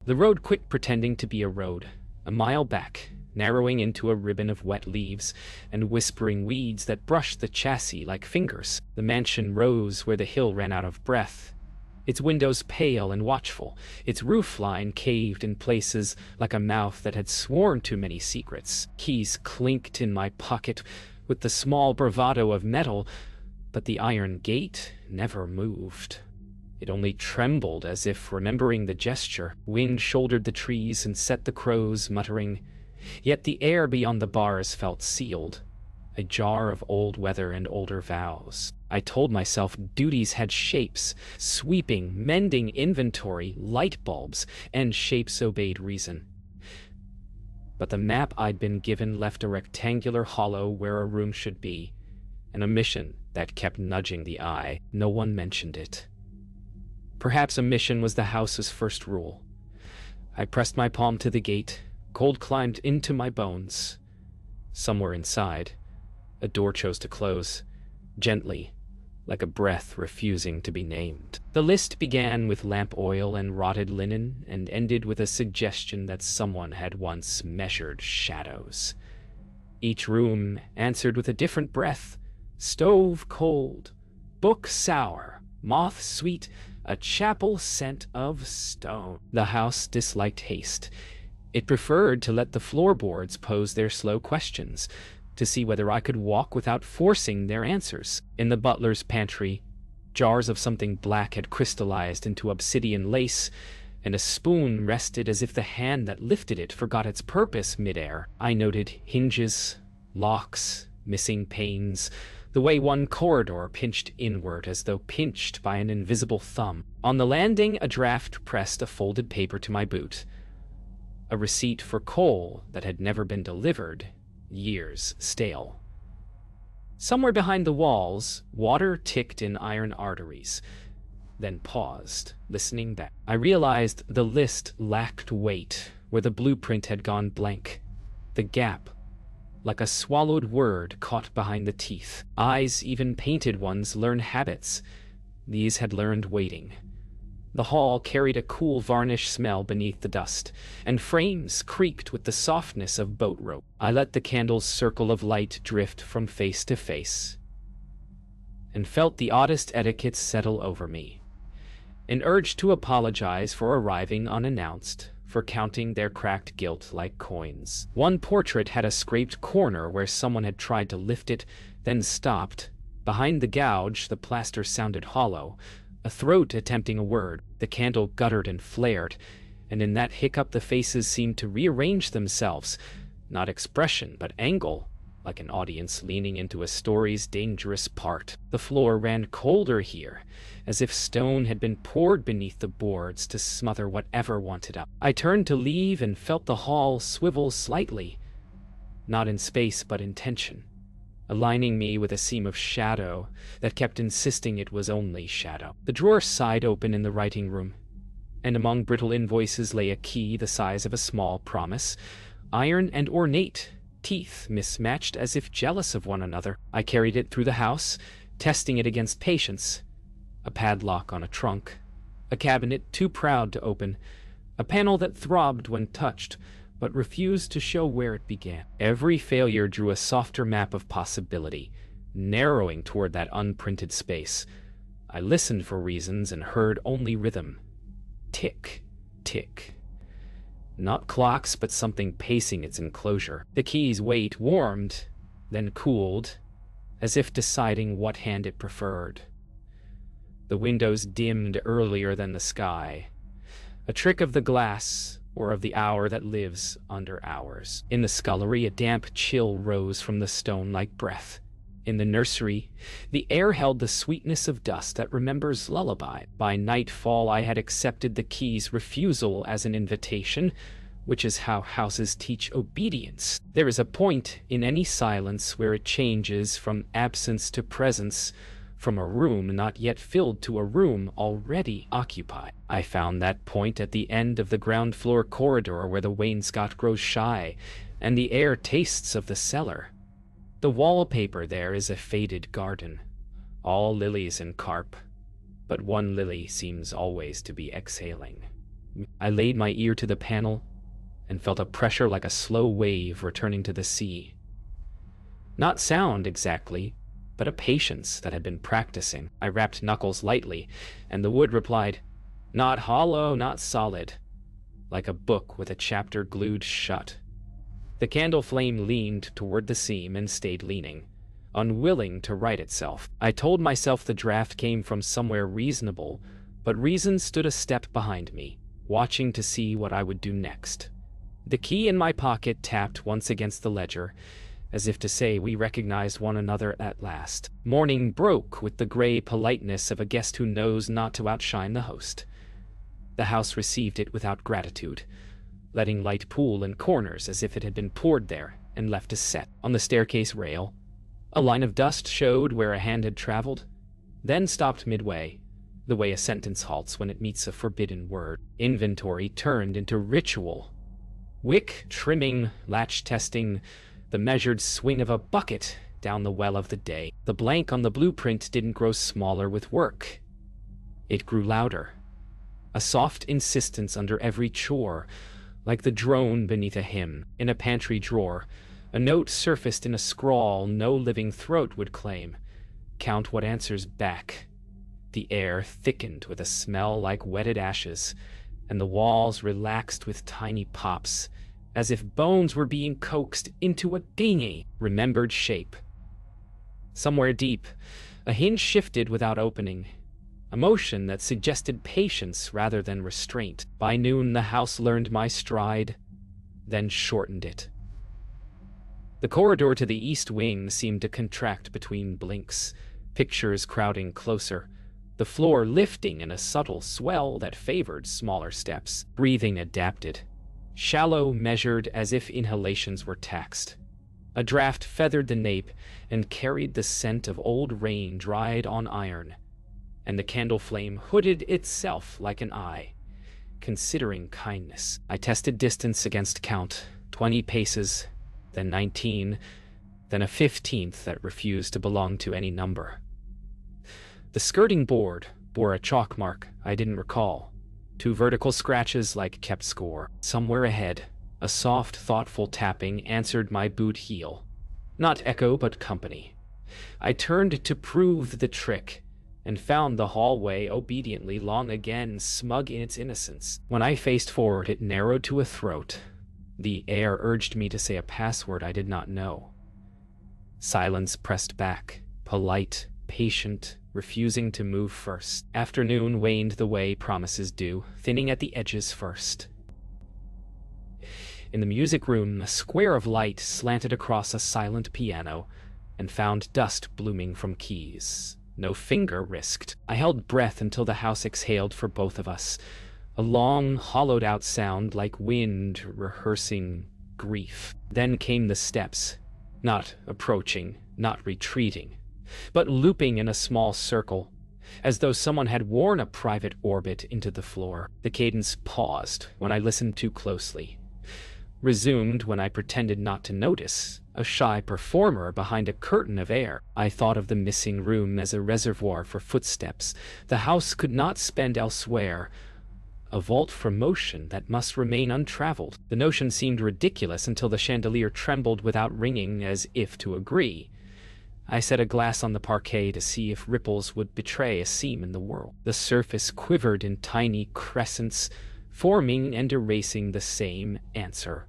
The road quit pretending to be a road, a mile back, narrowing into a ribbon of wet leaves and whispering weeds that brushed the chassis like fingers. The mansion rose where the hill ran out of breath, its windows pale and watchful, its roofline caved in places like a mouth that had sworn too many secrets. Keys clinked in my pocket with the small bravado of metal, but the iron gate never moved. It only trembled as if remembering the gesture. Wind shouldered the trees and set the crows muttering, yet the air beyond the bars felt sealed, a jar of old weather and older vows. I told myself duties had shapes, sweeping, mending inventory, light bulbs, and shapes obeyed reason. But the map I'd been given left a rectangular hollow where a room should be, and a mission that kept nudging the eye. No one mentioned it. Perhaps a mission was the house's first rule. I pressed my palm to the gate. Cold climbed into my bones. Somewhere inside, a door chose to close, gently, like a breath refusing to be named. The list began with lamp oil and rotted linen and ended with a suggestion that someone had once measured shadows. Each room answered with a different breath: stove cold, book sour, moth sweet, a chapel scent of stone. The house disliked haste. It preferred to let the floorboards pose their slow questions, to see whether I could walk without forcing their answers. In the butler's pantry, jars of something black had crystallized into obsidian lace, and a spoon rested as if the hand that lifted it forgot its purpose midair. I noted hinges, locks, missing panes, the way one corridor pinched inward as though pinched by an invisible thumb. On the landing, a draft pressed a folded paper to my boot, a receipt for coal that had never been delivered, years stale. Somewhere behind the walls, water ticked in iron arteries, then paused, listening back. I realized the list lacked weight where the blueprint had gone blank. The gap, like a swallowed word caught behind the teeth. Eyes, even painted ones, learn habits. These had learned waiting. The hall carried a cool varnish smell beneath the dust, and frames creaked with the softness of boat rope. I let the candle's circle of light drift from face to face, and felt the oddest etiquette settle over me. An urge to apologize for arriving unannounced, for counting their cracked guilt like coins. One portrait had a scraped corner where someone had tried to lift it, then stopped. Behind the gouge, the plaster sounded hollow, a throat attempting a word. The candle guttered and flared, and in that hiccup the faces seemed to rearrange themselves, not expression but angle, like an audience leaning into a story's dangerous part. The floor ran colder here, as if stone had been poured beneath the boards to smother whatever wanted up. I turned to leave and felt the hall swivel slightly, not in space but in tension, aligning me with a seam of shadow that kept insisting it was only shadow. The drawer sighed open in the writing room, and among brittle invoices lay a key the size of a small promise, iron and ornate, teeth mismatched as if jealous of one another. I carried it through the house, testing it against patience. A padlock on a trunk, a cabinet too proud to open, a panel that throbbed when touched, but refused to show where it began. Every failure drew a softer map of possibility, narrowing toward that unprinted space. I listened for reasons and heard only rhythm. Tick, tick. Not clocks, but something pacing its enclosure. The key's weight warmed, then cooled, as if deciding what hand it preferred. The windows dimmed earlier than the sky, a trick of the glass, or of the hour that lives under hours. In the scullery, a damp chill rose from the stone like breath. In the nursery, the air held the sweetness of dust that remembers lullaby. By nightfall, I had accepted the key's refusal as an invitation, which is how houses teach obedience. There is a point in any silence where it changes from absence to presence, from a room not yet filled to a room already occupied. I found that point at the end of the ground floor corridor where the wainscot grows shy, and the air tastes of the cellar. The wallpaper there is a faded garden, all lilies and carp, but one lily seems always to be exhaling. I laid my ear to the panel and felt a pressure like a slow wave returning to the sea. Not sound exactly, but a patience that had been practicing. I rapped knuckles lightly, and the wood replied, "Not hollow, not solid," like a book with a chapter glued shut. The candle flame leaned toward the seam and stayed leaning, unwilling to right itself. I told myself the draft came from somewhere reasonable, but reason stood a step behind me, watching to see what I would do next. The key in my pocket tapped once against the ledger, as if to say we recognized one another at last. Morning broke with the gray politeness of a guest who knows not to outshine the host. The house received it without gratitude, letting light pool in corners as if it had been poured there and left to set. On the staircase rail, a line of dust showed where a hand had traveled, then stopped midway, the way a sentence halts when it meets a forbidden word. Inventory turned into ritual. Wick trimming, latch testing, the measured swing of a bucket down the well of the day. The blank on the blueprint didn't grow smaller with work. It grew louder. A soft insistence under every chore, like the drone beneath a hymn. In a pantry drawer, a note surfaced in a scrawl no living throat would claim. Count what answers back. The air thickened with a smell like wetted ashes, and the walls relaxed with tiny pops, as if bones were being coaxed into a dingy, remembered shape. Somewhere deep, a hinge shifted without opening, a motion that suggested patience rather than restraint. By noon, the house learned my stride, then shortened it. The corridor to the east wing seemed to contract between blinks, pictures crowding closer, the floor lifting in a subtle swell that favored smaller steps. Breathing adapted, shallow, measured, as if inhalations were taxed. A draft feathered the nape and carried the scent of old rain dried on iron, and the candle flame hooded itself like an eye, considering kindness. I tested distance against count, 20 paces, then 19, then a 15th that refused to belong to any number. The skirting board bore a chalk mark I didn't recall. 2 vertical scratches like kept score. Somewhere ahead, a soft, thoughtful tapping answered my boot heel. Not echo, but company. I turned to prove the trick, and found the hallway obediently long again, smug in its innocence. When I faced forward, it narrowed to a throat. The air urged me to say a password I did not know. Silence pressed back, polite, patient, refusing to move first. Afternoon waned the way promises do, thinning at the edges first. In the music room, a square of light slanted across a silent piano and found dust blooming from keys. No finger risked. I held breath until the house exhaled for both of us, a long, hollowed-out sound like wind rehearsing grief. Then came the steps, not approaching, not retreating, but looping in a small circle, as though someone had worn a private orbit into the floor. The cadence paused when I listened too closely, resumed when I pretended not to notice, a shy performer behind a curtain of air. I thought of the missing room as a reservoir for footsteps the house could not spend elsewhere, a vault for motion that must remain untraveled. The notion seemed ridiculous until the chandelier trembled without ringing, as if to agree. I set a glass on the parquet to see if ripples would betray a seam in the world. The surface quivered in tiny crescents, forming and erasing the same answer.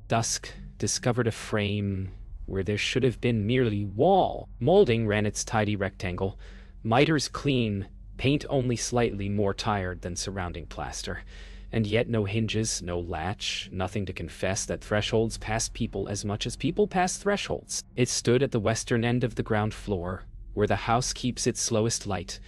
Dusk discovered a frame where there should have been merely wall. Molding ran its tidy rectangle, miters clean, paint only slightly more tired than surrounding plaster. And yet no hinges, no latch, nothing to confess that thresholds pass people as much as people pass thresholds. It stood at the western end of the ground floor, where the house keeps its slowest light,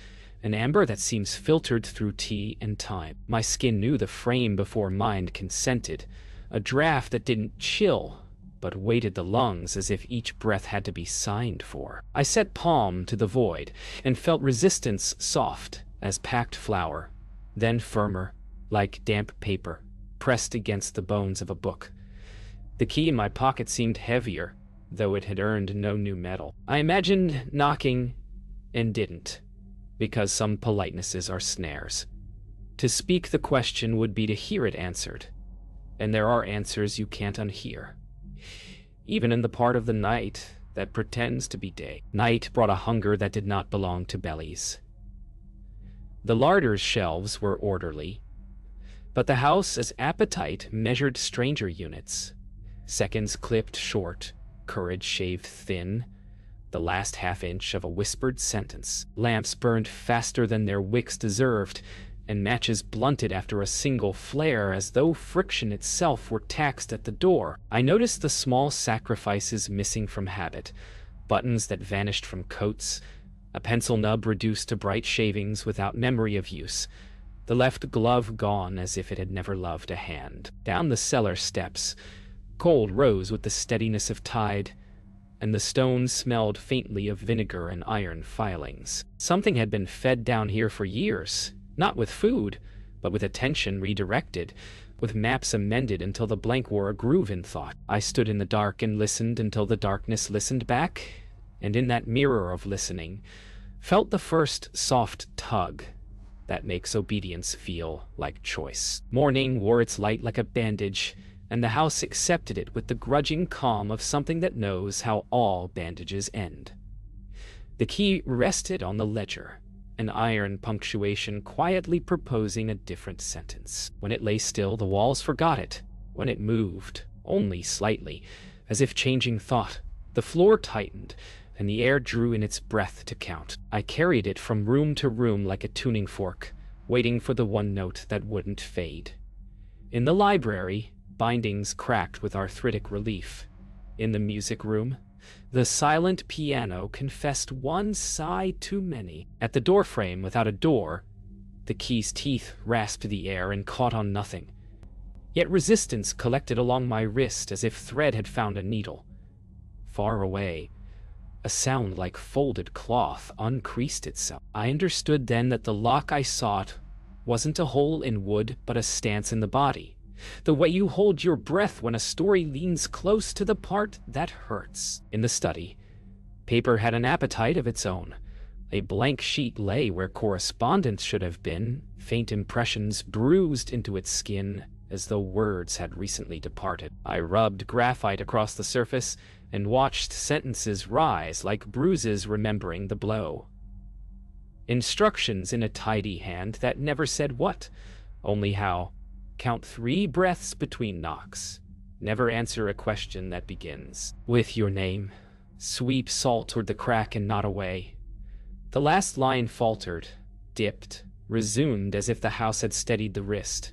an amber that seems filtered through tea and time. My skin knew the frame before mind consented, a draft that didn't chill, but weighted the lungs as if each breath had to be signed for. I set palm to the void, and felt resistance soft as packed flour, then firmer, like damp paper, pressed against the bones of a book. The key in my pocket seemed heavier, though it had earned no new metal. I imagined knocking, and didn't, because some politenesses are snares. To speak the question would be to hear it answered, and there are answers you can't unhear. Even in the part of the night that pretends to be day. Night brought a hunger that did not belong to bellies. The larder's shelves were orderly, but the house's appetite measured stranger units. Seconds clipped short, courage shaved thin, the last half-inch of a whispered sentence. Lamps burned faster than their wicks deserved, and matches blunted after a single flare as though friction itself were taxed at the door. I noticed the small sacrifices missing from habit, buttons that vanished from coats, a pencil nub reduced to bright shavings without memory of use, the left glove gone as if it had never loved a hand. Down the cellar steps, cold rose with the steadiness of tide, and the stones smelled faintly of vinegar and iron filings. Something had been fed down here for years, not with food, but with attention redirected, with maps amended until the blank wore a groove in thought. I stood in the dark and listened until the darkness listened back, and in that mirror of listening, felt the first soft tug that makes obedience feel like choice. Morning wore its light like a bandage, and the house accepted it with the grudging calm of something that knows how all bandages end. The key rested on the ledger, an iron punctuation quietly proposing a different sentence. When it lay still, the walls forgot it. When it moved, only slightly, as if changing thought, the floor tightened, and the air drew in its breath to count. I carried it from room to room like a tuning fork, waiting for the one note that wouldn't fade. In the library, bindings cracked with arthritic relief. In the music room, the silent piano confessed one sigh too many. At the doorframe without a door, the key's teeth rasped the air and caught on nothing. Yet resistance collected along my wrist as if thread had found a needle. Far away, a sound like folded cloth uncreased itself. I understood then that the lock I sought wasn't a hole in wood, but a stance in the body. The way you hold your breath when a story leans close to the part that hurts. In the study, paper had an appetite of its own. A blank sheet lay where correspondence should have been, faint impressions bruised into its skin as though words had recently departed. I rubbed graphite across the surface and watched sentences rise like bruises remembering the blow. Instructions in a tidy hand that never said what, only how. Count 3 breaths between knocks. Never answer a question that begins with your name. Sweep salt toward the crack and not away. The last line faltered, dipped, resumed as if the house had steadied the wrist.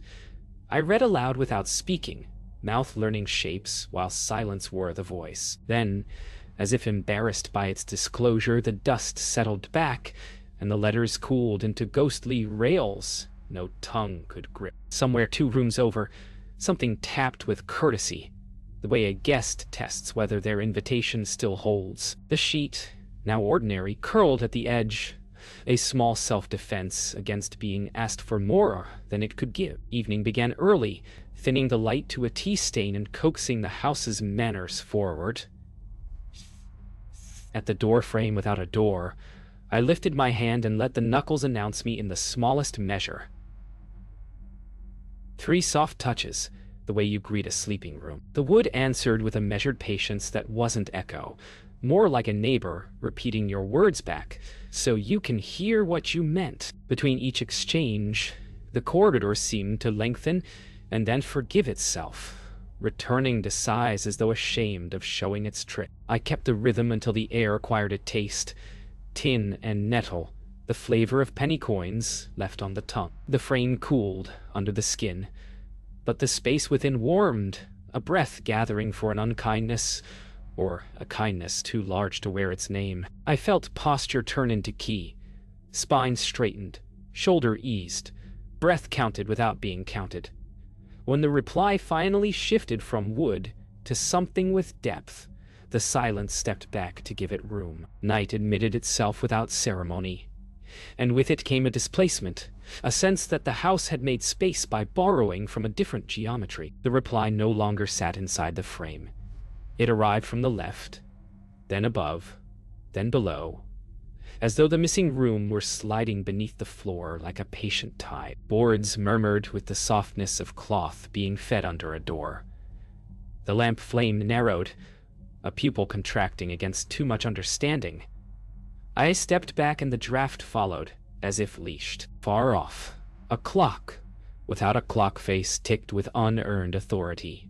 I read aloud without speaking, mouth learning shapes while silence wore the voice. Then, as if embarrassed by its disclosure, the dust settled back, and the letters cooled into ghostly rails no tongue could grip. Somewhere 2 rooms over, something tapped with courtesy, the way a guest tests whether their invitation still holds. The sheet, now ordinary, curled at the edge, a small self-defense against being asked for more than it could give. Evening began early, thinning the light to a tea stain and coaxing the house's manners forward. At the doorframe without a door, I lifted my hand and let the knuckles announce me in the smallest measure. 3 soft touches, the way you greet a sleeping room. The wood answered with a measured patience that wasn't echo, more like a neighbor repeating your words back, so you can hear what you meant. Between each exchange, the corridor seemed to lengthen and then forgive itself, returning to size as though ashamed of showing its trick. I kept the rhythm until the air acquired a taste, tin and nettle, the flavor of penny coins left on the tongue. The frame cooled under the skin, but the space within warmed, a breath gathering for an unkindness, or a kindness too large to wear its name. I felt posture turn into key, spine straightened, shoulder eased, breath counted without being counted. When the reply finally shifted from wood to something with depth, the silence stepped back to give it room. Night admitted itself without ceremony, and with it came a displacement, a sense that the house had made space by borrowing from a different geometry. The reply no longer sat inside the frame. It arrived from the left, then above, then below, as though the missing room were sliding beneath the floor like a patient tide. Boards murmured with the softness of cloth being fed under a door. The lamp flame narrowed, a pupil contracting against too much understanding. I stepped back and the draft followed, as if leashed. Far off, a clock, without a clock face, ticked with unearned authority.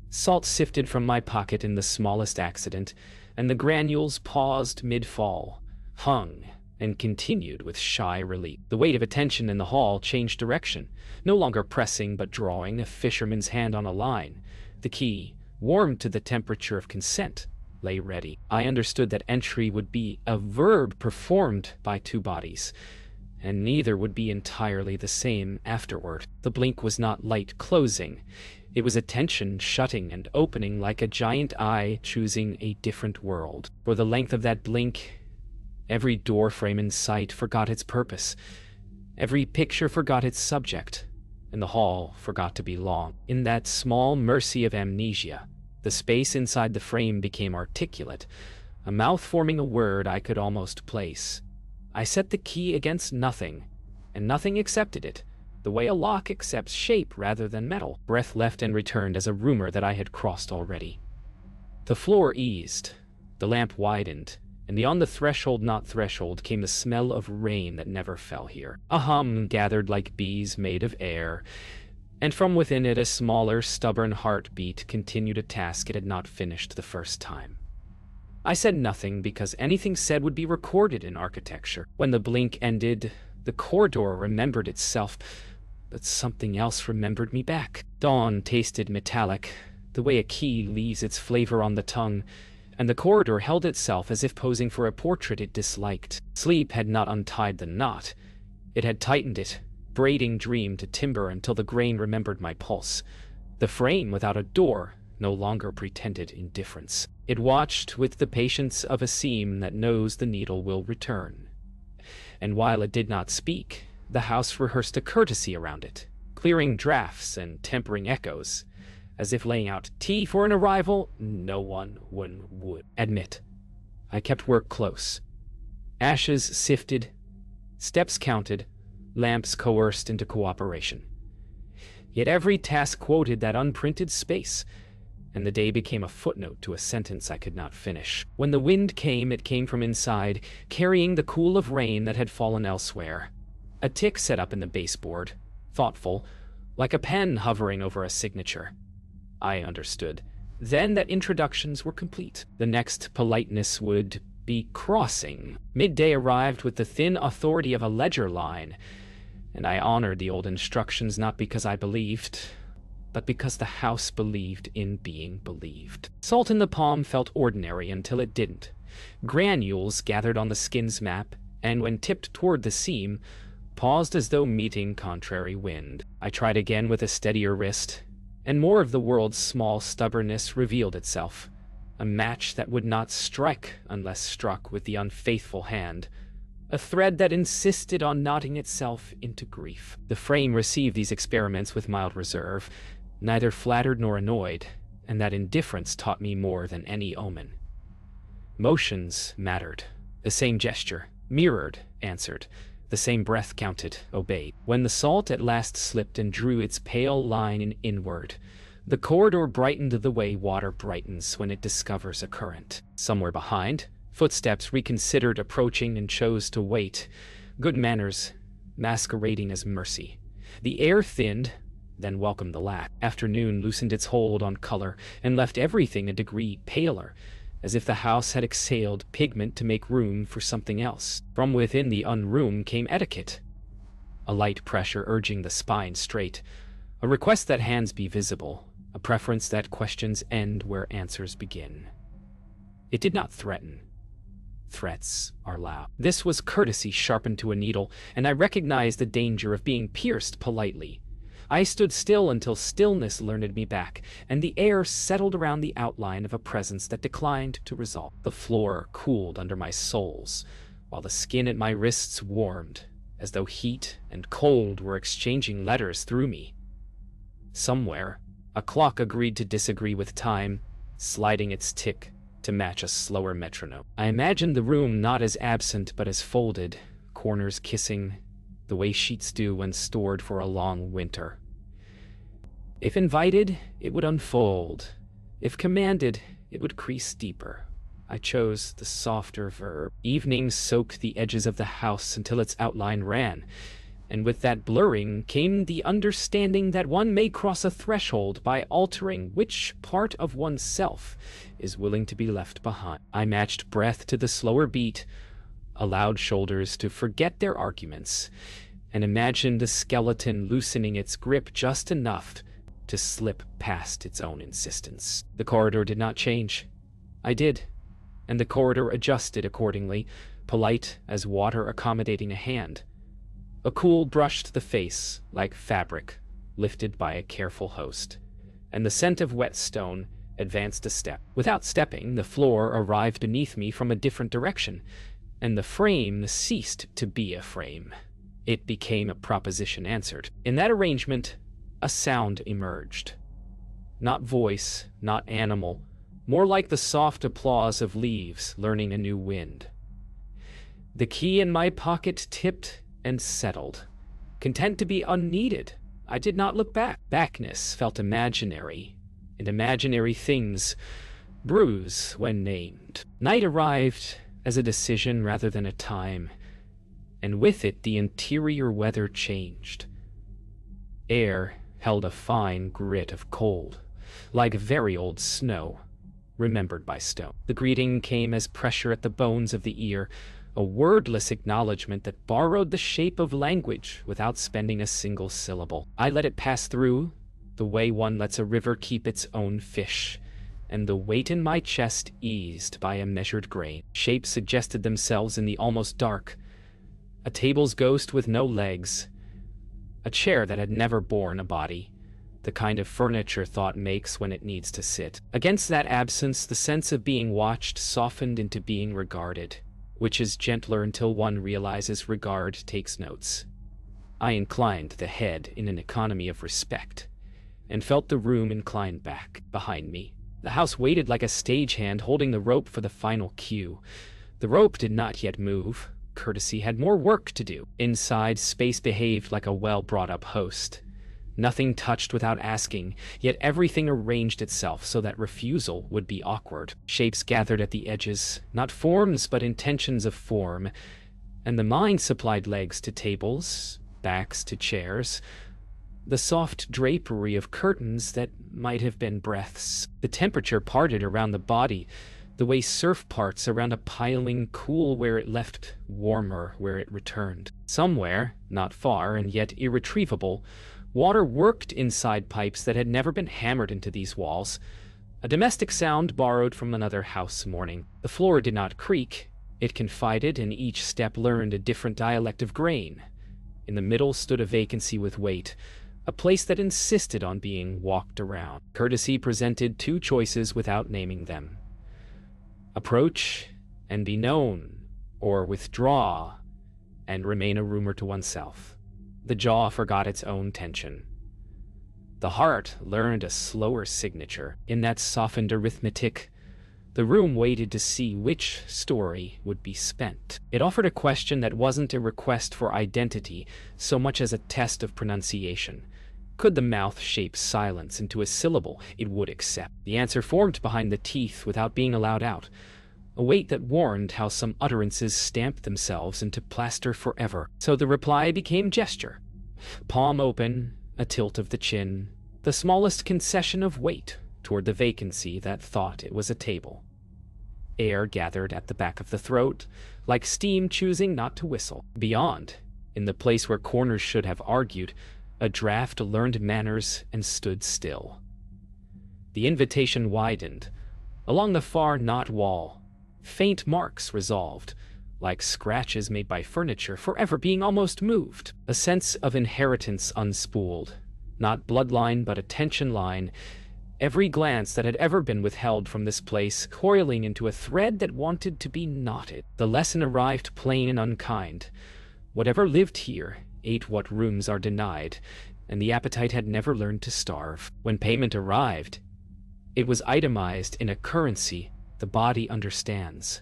Salt sifted from my pocket in the smallest accident, and the granules paused mid-fall, hung, and continued with shy relief. The weight of attention in the hall changed direction, no longer pressing but drawing, a fisherman's hand on a line. The key, warmed to the temperature of consent, lay ready. I understood that entry would be a verb performed by two bodies, and neither would be entirely the same afterward. The blink was not light closing. It was attention shutting and opening like a giant eye choosing a different world. For the length of that blink, every door frame in sight forgot its purpose. Every picture forgot its subject, and the hall forgot to be long. In that small mercy of amnesia, the space inside the frame became articulate, a mouth forming a word I could almost place. I set the key against nothing, and nothing accepted it, the way a lock accepts shape rather than metal. Breath left and returned as a rumor that I had crossed already. The floor eased, the lamp widened, and beyond the threshold not threshold came the smell of rain that never fell here. A hum gathered like bees made of air, and from within it a smaller, stubborn heartbeat continued a task it had not finished the first time. I said nothing because anything said would be recorded in architecture. When the blink ended, the corridor remembered itself, but something else remembered me back. Dawn tasted metallic, the way a key leaves its flavor on the tongue, and the corridor held itself as if posing for a portrait it disliked. Sleep had not untied the knot. It had tightened it, braiding dream to timber until the grain remembered my pulse. The frame without a door no longer pretended indifference. It watched with the patience of a seam that knows the needle will return. And while it did not speak, the house rehearsed a courtesy around it, clearing drafts and tempering echoes, as if laying out tea for an arrival no one would admit. I kept work close. Ashes sifted, steps counted, lamps coerced into cooperation. Yet every task quoted that unprinted space, and the day became a footnote to a sentence I could not finish. When the wind came, it came from inside, carrying the cool of rain that had fallen elsewhere. A tick set up in the baseboard, thoughtful, like a pen hovering over a signature. I understood then that introductions were complete. The next politeness would be crossing. Midday arrived with the thin authority of a ledger line, and I honored the old instructions not because I believed, but because the house believed in being believed. Salt in the palm felt ordinary until it didn't. Granules gathered on the skin's map, and when tipped toward the seam, paused as though meeting contrary wind. I tried again with a steadier wrist, and more of the world's small stubbornness revealed itself. A match that would not strike unless struck with the unfaithful hand. A thread that insisted on knotting itself into grief. The frame received these experiments with mild reserve, neither flattered nor annoyed, and that indifference taught me more than any omen. Motions mattered. The same gesture, mirrored, answered. The same breath counted, obeyed. When the salt at last slipped and drew its pale line inward, the corridor brightened the way water brightens when it discovers a current. Somewhere behind, footsteps reconsidered approaching and chose to wait, good manners masquerading as mercy. The air thinned, then welcomed the lack. Afternoon loosened its hold on color and left everything a degree paler, as if the house had exhaled pigment to make room for something else. From within the unroom came etiquette, a light pressure urging the spine straight, a request that hands be visible, a preference that questions end where answers begin. It did not threaten. Threats are loud. This was courtesy sharpened to a needle, and I recognized the danger of being pierced politely. I stood still until stillness lured me back, and the air settled around the outline of a presence that declined to resolve. The floor cooled under my soles, while the skin at my wrists warmed, as though heat and cold were exchanging letters through me. Somewhere, a clock agreed to disagree with time, sliding its tick to match a slower metronome. I imagined the room not as absent but as folded, corners kissing, the way sheets do when stored for a long winter. If invited, it would unfold. If commanded, it would crease deeper. I chose the softer verb. Evenings soaked the edges of the house until its outline ran, and with that blurring came the understanding that one may cross a threshold by altering which part of oneself is willing to be left behind. I matched breath to the slower beat, allowed shoulders to forget their arguments, and imagined the skeleton loosening its grip just enough to slip past its own insistence. The corridor did not change. I did, and the corridor adjusted accordingly, polite as water accommodating a hand. A cool brushed the face, like fabric, lifted by a careful host, and the scent of wet stone advanced a step. Without stepping, the floor arrived beneath me from a different direction, and the frame ceased to be a frame. It became a proposition answered. In that arrangement, a sound emerged. Not voice, not animal, more like the soft applause of leaves learning a new wind. The key in my pocket tipped and settled. Content to be unneeded, I did not look back. Backness felt imaginary, and imaginary things bruise when named. Night arrived as a decision rather than a time, and with it the interior weather changed. Air held a fine grit of cold, like very old snow, remembered by stone. The greeting came as pressure at the bones of the ear, a wordless acknowledgement that borrowed the shape of language without spending a single syllable. I let it pass through, the way one lets a river keep its own fish, and the weight in my chest eased by a measured grain. Shapes suggested themselves in the almost dark. A table's ghost with no legs, a chair that had never borne a body, the kind of furniture thought makes when it needs to sit. Against that absence, the sense of being watched softened into being regarded, which is gentler until one realizes regard takes notes. I inclined the head in an economy of respect, and felt the room incline back behind me. The house waited like a stagehand holding the rope for the final cue. The rope did not yet move. Courtesy had more work to do. Inside, space behaved like a well-brought-up host. Nothing touched without asking, yet everything arranged itself so that refusal would be awkward. Shapes gathered at the edges, not forms but intentions of form, and the mind supplied legs to tables, backs to chairs, the soft drapery of curtains that might have been breaths. The temperature parted around the body, the way surf parts around a piling cool where it left, warmer where it returned. Somewhere, not far and yet irretrievable, water worked inside pipes that had never been hammered into these walls, a domestic sound borrowed from another house morning. The floor did not creak, it confided, and each step learned a different dialect of grain. In the middle stood a vacancy with weight, a place that insisted on being walked around. Courtesy presented two choices without naming them. Approach and be known, or withdraw and remain a rumor to oneself. The jaw forgot its own tension. The heart learned a slower signature. In that softened arithmetic, the room waited to see which story would be spent. It offered a question that wasn't a request for identity so much as a test of pronunciation. Could the mouth shape silence into a syllable it would accept? The answer formed behind the teeth without being allowed out, a weight that warned how some utterances stamped themselves into plaster forever. So the reply became gesture. Palm open, a tilt of the chin, the smallest concession of weight toward the vacancy that thought it was a table. Air gathered at the back of the throat, like steam choosing not to whistle. Beyond, in the place where corners should have argued, a draft learned manners and stood still. The invitation widened. Along the far knot wall, faint marks resolved, like scratches made by furniture forever being almost moved. A sense of inheritance unspooled, not bloodline but a tension line, every glance that had ever been withheld from this place coiling into a thread that wanted to be knotted. The lesson arrived plain and unkind. Whatever lived here ate what rooms are denied, and the appetite had never learned to starve. When payment arrived, it was itemized in a currency The body understands.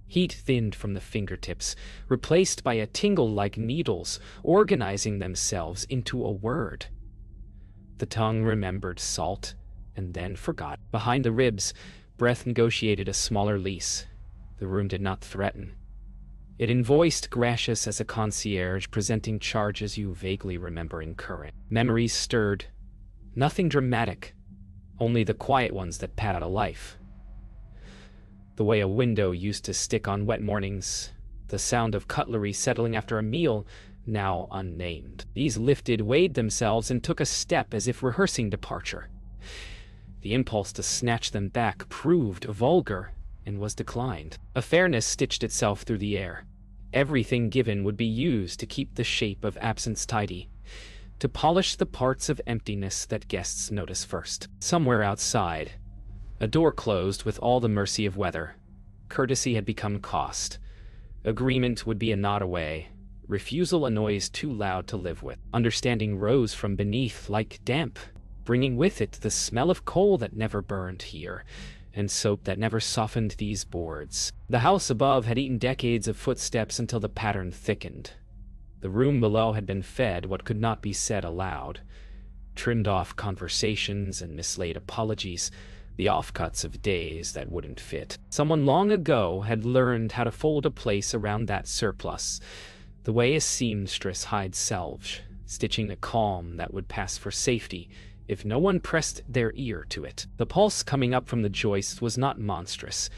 Heat thinned from the fingertips, replaced by a tingle like needles organizing themselves into a word. The tongue remembered salt, and then forgot. Behind the ribs, breath negotiated a smaller lease. The room did not threaten. It invoiced Gracious as a concierge presenting charges you vaguely remember incurring. Memories stirred. Nothing dramatic, only the quiet ones that pad out a life. The way a window used to stick on wet mornings, the sound of cutlery settling after a meal, now unnamed. These lifted, weighed themselves, and took a step as if rehearsing departure. The impulse to snatch them back proved vulgar and was declined. A fairness stitched itself through the air. Everything given would be used to keep the shape of absence tidy, to polish the parts of emptiness that guests notice first. Somewhere outside, a door closed with all the mercy of weather. Courtesy had become cost. Agreement would be a nod away. Refusal a noise too loud to live with. Understanding rose from beneath like damp, bringing with it the smell of coal that never burned here, and soap that never softened these boards. The house above had eaten decades of footsteps until the pattern thickened. The room below had been fed what could not be said aloud. Trimmed off conversations and mislaid apologies, the offcuts of days that wouldn't fit. Someone long ago had learned how to fold a place around that surplus, the way a seamstress hides selvedge, stitching a calm that would pass for safety if no one pressed their ear to it. The pulse coming up from the joist was not monstrous.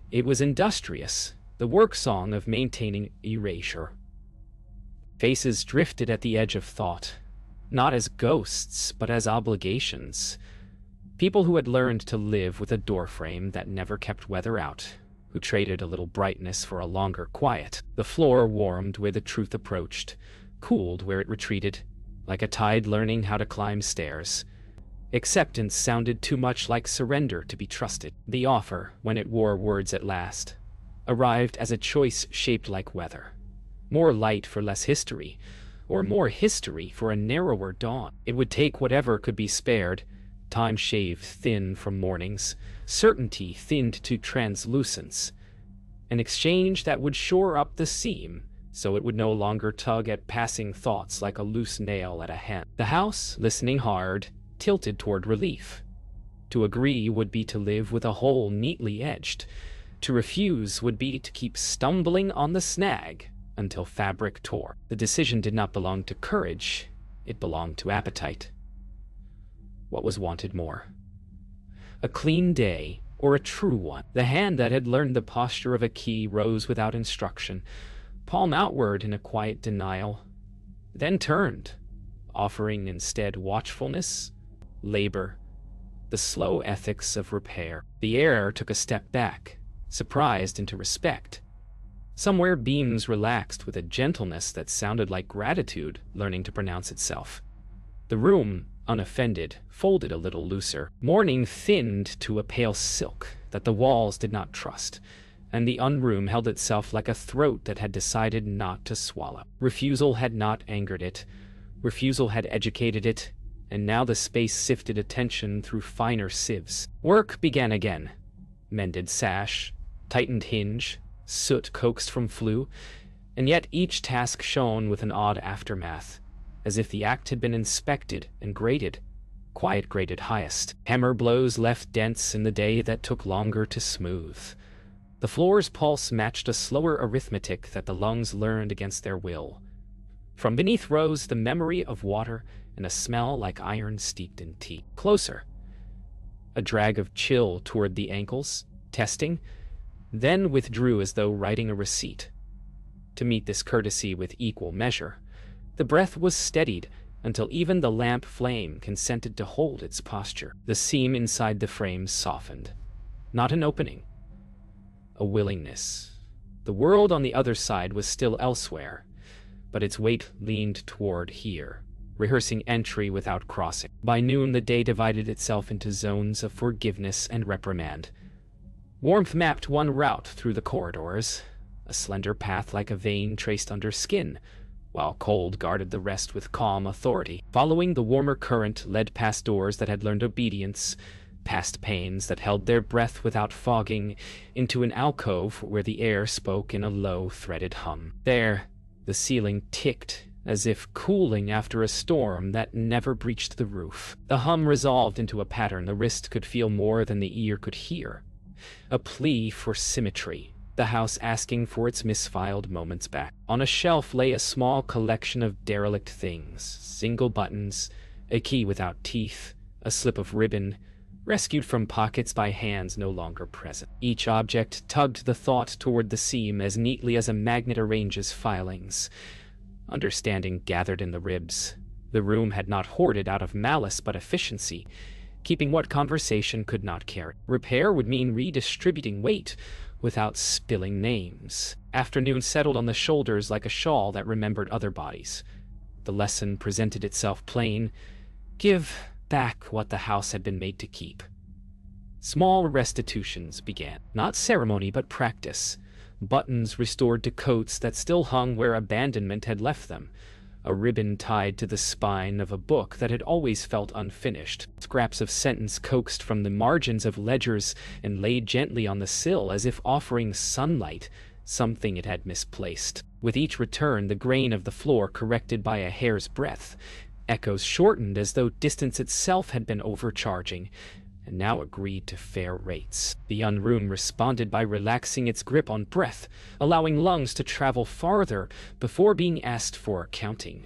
It was industrious, the work song of maintaining erasure. Faces drifted at the edge of thought, not as ghosts, but as obligations. People who had learned to live with a doorframe that never kept weather out, who traded a little brightness for a longer quiet. The floor warmed where the truth approached, cooled where it retreated, like a tide learning how to climb stairs. Acceptance sounded too much like surrender to be trusted. The offer, when it wore words at last, arrived as a choice shaped like weather. More light for less history, or more history for a narrower dawn. It would take whatever could be spared, time shaved thin from mornings, certainty thinned to translucence, an exchange that would shore up the seam, so it would no longer tug at passing thoughts like a loose nail at a hen. The house, listening hard, tilted toward relief. To agree would be to live with a hole neatly edged. To refuse would be to keep stumbling on the snag until fabric tore. The decision did not belong to courage, it belonged to appetite. What was wanted more? A clean day, or a true one? The hand that had learned the posture of a key rose without instruction, palm outward in a quiet denial, then turned, offering instead watchfulness, labor, the slow ethics of repair. The air took a step back, surprised into respect. Somewhere beams relaxed with a gentleness that sounded like gratitude learning to pronounce itself. The room, unoffended, folded a little looser. Morning thinned to a pale silk that the walls did not trust, and the unroom held itself like a throat that had decided not to swallow. Refusal had not angered it. Refusal had educated it, and now the space sifted attention through finer sieves. Work began again. Mended sash, tightened hinge, soot coaxed from flue, and yet each task shone with an odd aftermath, as if the act had been inspected and graded. Quiet graded highest. Hammer blows left dents in the day that took longer to smooth. The floor's pulse matched a slower arithmetic that the lungs learned against their will. From beneath rose the memory of water and a smell like iron steeped in tea. Closer. A drag of chill toward the ankles, testing, then withdrew as though writing a receipt. To meet this courtesy with equal measure, the breath was steadied until even the lamp flame consented to hold its posture. The seam inside the frame softened. Not an opening. A willingness. The world on the other side was still elsewhere, but its weight leaned toward here, rehearsing entry without crossing. By noon, the day divided itself into zones of forgiveness and reprimand. Warmth mapped one route through the corridors, a slender path like a vein traced under skin, while cold guarded the rest with calm authority. Following the warmer current led past doors that had learned obedience, past panes that held their breath without fogging, into an alcove where the air spoke in a low, threaded hum. There, the ceiling ticked, as if cooling after a storm that never breached the roof. The hum resolved into a pattern the wrist could feel more than the ear could hear. A plea for symmetry, the house asking for its misfiled moments back. On a shelf lay a small collection of derelict things, single buttons, a key without teeth, a slip of ribbon, rescued from pockets by hands no longer present. Each object tugged the thought toward the seam as neatly as a magnet arranges filings. Understanding gathered in the ribs. The room had not hoarded out of malice but efficiency, keeping what conversation could not carry. Repair would mean redistributing weight without spilling names. Afternoon settled on the shoulders like a shawl that remembered other bodies. The lesson presented itself plain. Give back what the house had been made to keep. Small restitutions began. Not ceremony, but practice. Buttons restored to coats that still hung where abandonment had left them. A ribbon tied to the spine of a book that had always felt unfinished. Scraps of sentence coaxed from the margins of ledgers and laid gently on the sill as if offering sunlight, something it had misplaced. With each return, the grain of the floor corrected by a hair's breadth. Echoes shortened as though distance itself had been overcharging, and now agreed to fair rates. The young room responded by relaxing its grip on breath, allowing lungs to travel farther before being asked for counting.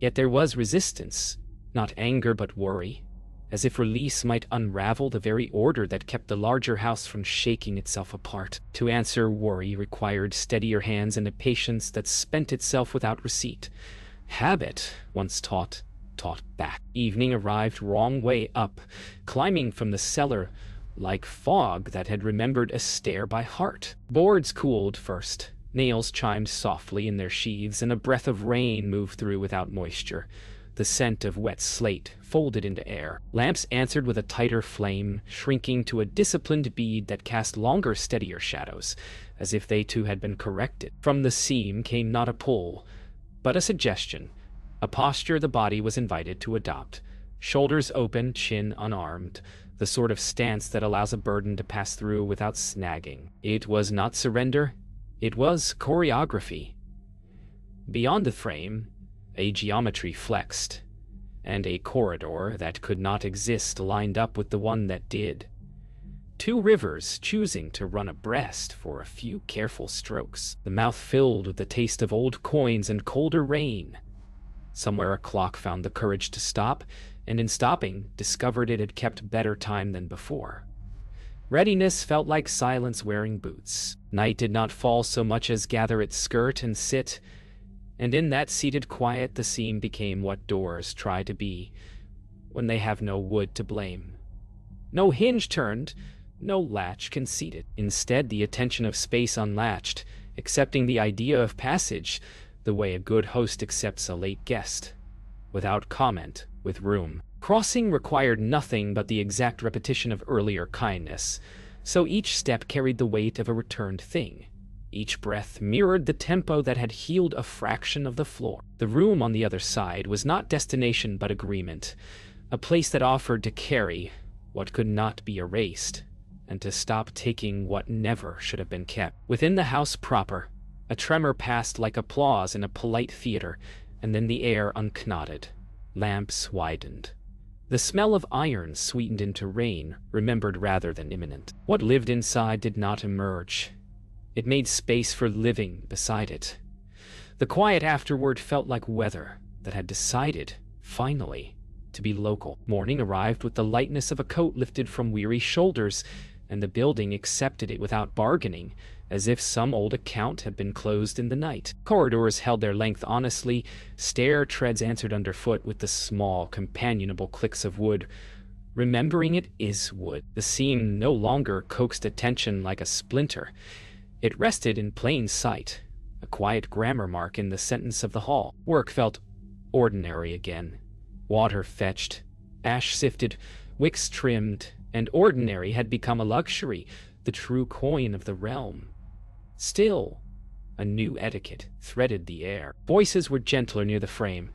Yet there was resistance, not anger but worry, as if release might unravel the very order that kept the larger house from shaking itself apart. To answer worry required steadier hands and a patience that spent itself without receipt. Habit, once taught back. Evening arrived wrong way up, climbing from the cellar like fog that had remembered a stair by heart. Boards cooled first. Nails chimed softly in their sheaths, and a breath of rain moved through without moisture. The scent of wet slate folded into air. Lamps answered with a tighter flame, shrinking to a disciplined bead that cast longer, steadier shadows, as if they too had been corrected. From the seam came not a pull, but a suggestion. A posture the body was invited to adopt. Shoulders open, chin unarmed, the sort of stance that allows a burden to pass through without snagging. It was not surrender, it was choreography. Beyond the frame, a geometry flexed, and a corridor that could not exist lined up with the one that did. Two rivers choosing to run abreast for a few careful strokes. The mouth filled with the taste of old coins and colder rain. Somewhere a clock found the courage to stop, and in stopping, discovered it had kept better time than before. Readiness felt like silence wearing boots. Night did not fall so much as gather its skirt and sit, and in that seated quiet the seam became what doors try to be when they have no wood to blame. No hinge turned, no latch conceded. Instead, the attention of space unlatched, accepting the idea of passage, the way a good host accepts a late guest, without comment, with room. Crossing required nothing but the exact repetition of earlier kindness, so each step carried the weight of a returned thing. Each breath mirrored the tempo that had healed a fraction of the floor. The room on the other side was not destination but agreement, a place that offered to carry what could not be erased, and to stop taking what never should have been kept. Within the house proper, a tremor passed like applause in a polite theater, and then the air unknotted. Lamps widened. The smell of iron sweetened into rain, remembered rather than imminent. What lived inside did not emerge. It made space for living beside it. The quiet afterward felt like weather that had decided, finally, to be local. Morning arrived with the lightness of a coat lifted from weary shoulders, and the building accepted it without bargaining, as if some old account had been closed in the night. Corridors held their length honestly, stair treads answered underfoot with the small, companionable clicks of wood. Remembering it is wood. The seam no longer coaxed attention like a splinter. It rested in plain sight, a quiet grammar mark in the sentence of the hall. Work felt ordinary again. Water fetched, ash sifted, wicks trimmed, and ordinary had become a luxury, the true coin of the realm. Still, a new etiquette threaded the air. Voices were gentler near the frame,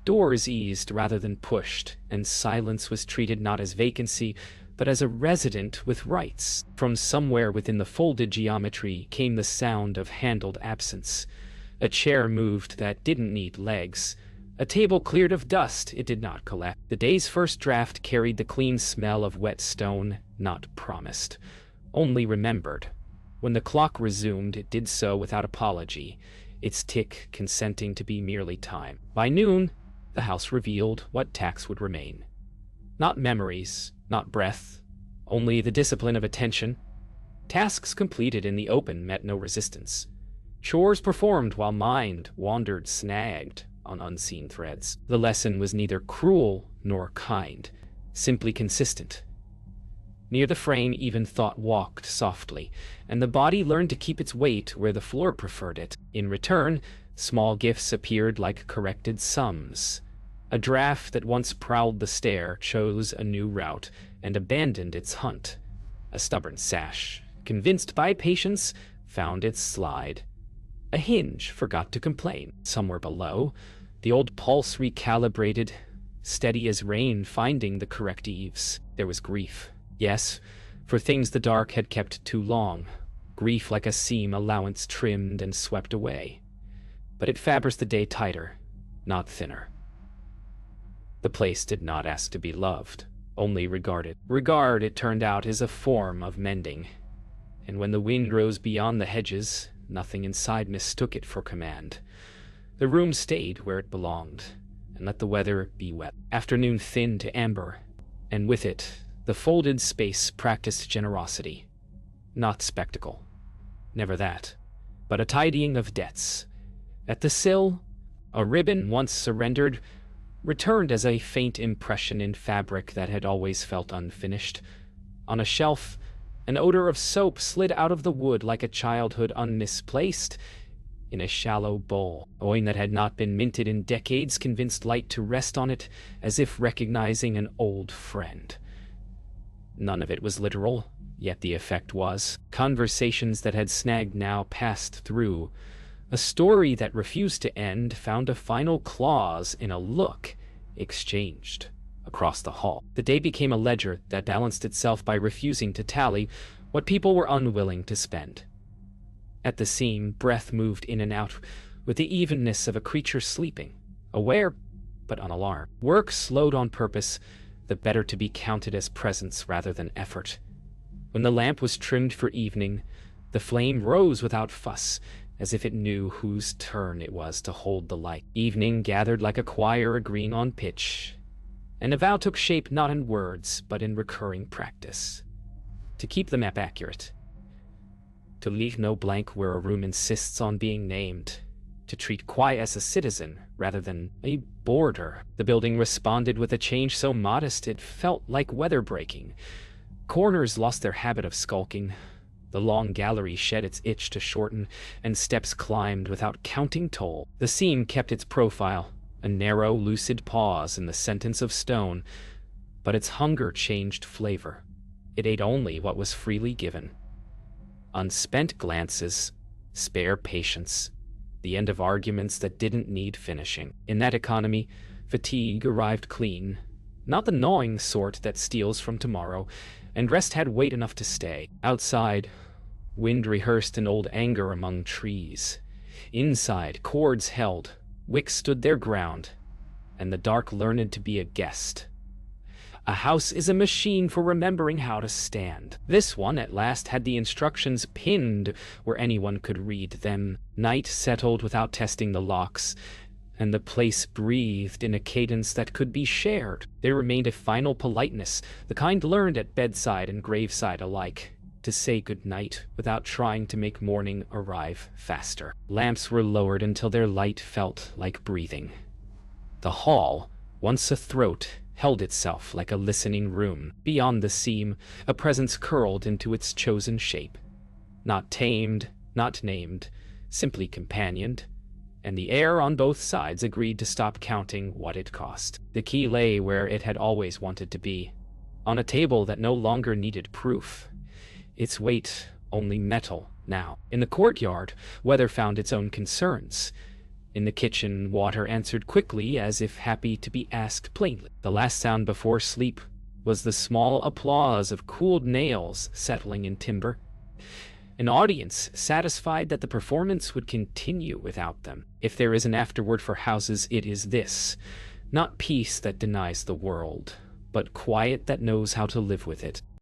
Doors eased rather than pushed, and silence was treated not as vacancy, but as a resident with rights. From somewhere within the folded geometry came the sound of handled absence. A chair moved that didn't need legs. A table cleared of dust it did not collect. The day's first draft carried the clean smell of wet stone, not promised, only remembered. When the clock resumed, it did so without apology, its tick consenting to be merely time. By noon, the house revealed what tax would remain. Not memories, not breath, only the discipline of attention. Tasks completed in the open met no resistance. Chores performed while mind wandered snagged on unseen threads. The lesson was neither cruel nor kind, simply consistent. Near the frame, even thought walked softly, and the body learned to keep its weight where the floor preferred it. In return, small gifts appeared like corrected sums. A draft that once prowled the stair chose a new route and abandoned its hunt. A stubborn sash, convinced by patience, found its slide. A hinge forgot to complain. Somewhere below, the old pulse recalibrated, steady as rain finding the correct eaves. There was grief. Yes, for things the dark had kept too long. Grief like a seam allowance trimmed and swept away. But it fabrics the day tighter, not thinner. The place did not ask to be loved, only regarded. Regard, it turned out, is a form of mending. And when the wind rose beyond the hedges, nothing inside mistook it for command. The room stayed where it belonged, and let the weather be wet. Afternoon thinned to amber, and with it, the folded space practiced generosity. Not spectacle. Never that. But a tidying of debts. At the sill, a ribbon once surrendered returned as a faint impression in fabric that had always felt unfinished. On a shelf, an odor of soap slid out of the wood like a childhood unmisplaced. In a shallow bowl, oil that had not been minted in decades convinced light to rest on it as if recognizing an old friend. None of it was literal, yet the effect was. Conversations that had snagged now passed through. A story that refused to end found a final clause in a look exchanged across the hall. The day became a ledger that balanced itself by refusing to tally what people were unwilling to spend. At the seam, breath moved in and out with the evenness of a creature sleeping, aware but unalarmed. Work slowed on purpose, the better to be counted as presence rather than effort. When the lamp was trimmed for evening, the flame rose without fuss, as if it knew whose turn it was to hold the light. Evening gathered like a choir agreeing on pitch, and a vow took shape not in words, but in recurring practice. To keep the map accurate. To leave no blank where a room insists on being named. To treat Kwai as a citizen rather than a boarder. The building responded with a change so modest it felt like weather breaking. Corners lost their habit of skulking. The long gallery shed its itch to shorten, and steps climbed without counting toll. The seam kept its profile, a narrow, lucid pause in the sentence of stone, but its hunger changed flavor. It ate only what was freely given. Unspent glances, spare patience, the end of arguments that didn't need finishing. In that economy, fatigue arrived clean, not the gnawing sort that steals from tomorrow, and rest had weight enough to stay. Outside, wind rehearsed an old anger among trees. Inside, cords held, wicks stood their ground, and the dark learned to be a guest. A house is a machine for remembering how to stand. This one at last had the instructions pinned where anyone could read them. Night settled without testing the locks, and the place breathed in a cadence that could be shared. There remained a final politeness, the kind learned at bedside and graveside alike, to say good night without trying to make morning arrive faster. Lamps were lowered until their light felt like breathing. The hall, once a throat, held itself like a listening room. Beyond the seam, a presence curled into its chosen shape. Not tamed, not named, simply companioned. And the air on both sides agreed to stop counting what it cost. The key lay where it had always wanted to be, on a table that no longer needed proof. Its weight only metal now. In the courtyard, weather found its own concerns. In the kitchen, water answered quickly, as if happy to be asked plainly. The last sound before sleep was the small applause of cooled nails settling in timber. An audience satisfied that the performance would continue without them. If there is an afterword for houses, it is this: not peace that denies the world, but quiet that knows how to live with it.